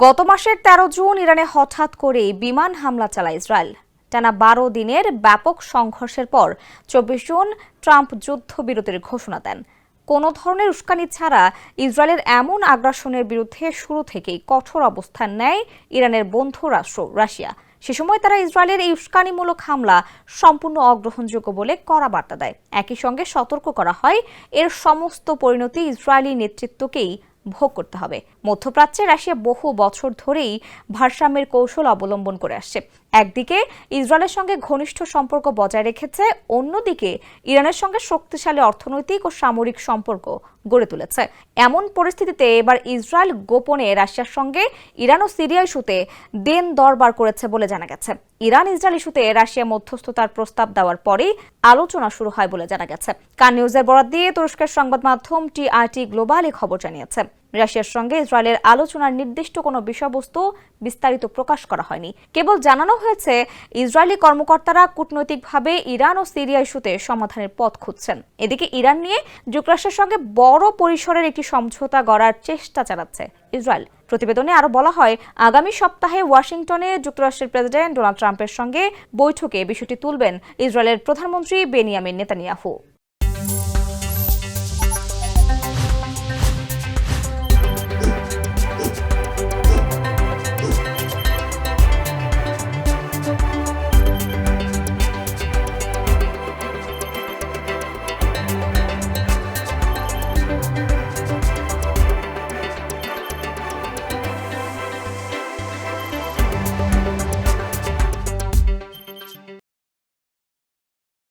গত মাসের ১৩ জুন ইরানে হঠাৎ করে বিমান হামলা চালায় ইসরায়েল। টানা ১২ দিনের ব্যাপক সংঘর্ষের পর ২৪ জুন ট্রাম্প যুদ্ধবিরতির ঘোষণা দেন। কোনো ধরনের উস্কানি ছাড়া ইসরায়েলের এমন আগ্রাসনের বিরুদ্ধে শুরু থেকেই কঠোর অবস্থান নেয় ইরানের বন্ধু রাষ্ট্র রাশিয়া। সে সময় তারা ইসরায়েলের এই উস্কানিমূলক হামলা সম্পূর্ণ অগ্রহণযোগ্য বলে কড়া বার্তা দেয়। একই সঙ্গে সতর্ক করা হয়, এর সমস্ত পরিণতি ইসরায়েলি নেতৃত্বকেই ভোগ করতে হবে। মধ্যপ্রাচ্যে রাশিয়া বহু বছর ধরেই ভারসাম্যের কৌশল অবলম্বন করে আসছে। একদিকে ইসরায়েলের সঙ্গে ঘনিষ্ঠ সম্পর্ক বজায় রেখেছে, অন্যদিকে ইরানের সঙ্গে শক্তিশালী অর্থনৈতিক ও সামরিক সম্পর্ক গড়ে তুলেছে। এমন পরিস্থিতিতে এবার ইসরায়েল গোপনে রাশিয়ার সঙ্গে ইরান ও সিরিয়া ইস্যুতে দেন দরবার করেছে বলে জানা গেছে। ইরান ইসরায়েল ইস্যুতে রাশিয়া মধ্যস্থতার প্রস্তাব দেওয়ার পরেই আলোচনা শুরু হয় বলে জানা গেছে। কান নিউজের বরাত দিয়ে তুরস্কের সংবাদ মাধ্যম টিআরটি গ্লোবাল এই খবর জানিয়েছে। রাশিয়ার সঙ্গে ইসরায়েলের আলোচনার নির্দিষ্ট কোনো বিষয়বস্তু বিস্তারিত প্রকাশ করা হয়নি। কেবল জানানো হয়েছে ইসরায়েলি কর্মকর্তারা কূটনৈতিকভাবে ইরান ও সিরিয়া ইস্যুতে সমাধানের পথ খুঁজছেন। এদিকে ইরান নিয়ে যুক্তরাষ্ট্রের সঙ্গে বড় পরিসরের একটি সমঝোতা গড়ার চেষ্টা চালাচ্ছে ইসরায়েল। প্রতিবেদনে আরো বলা হয়, আগামী সপ্তাহে ওয়াশিংটনে যুক্তরাষ্ট্রের প্রেসিডেন্ট ডোনাল্ড ট্রাম্পের সঙ্গে বৈঠকে বিষয়টি তুলবেন ইসরায়েলের প্রধানমন্ত্রী বেনিয়ামিন নেতানিয়াহু।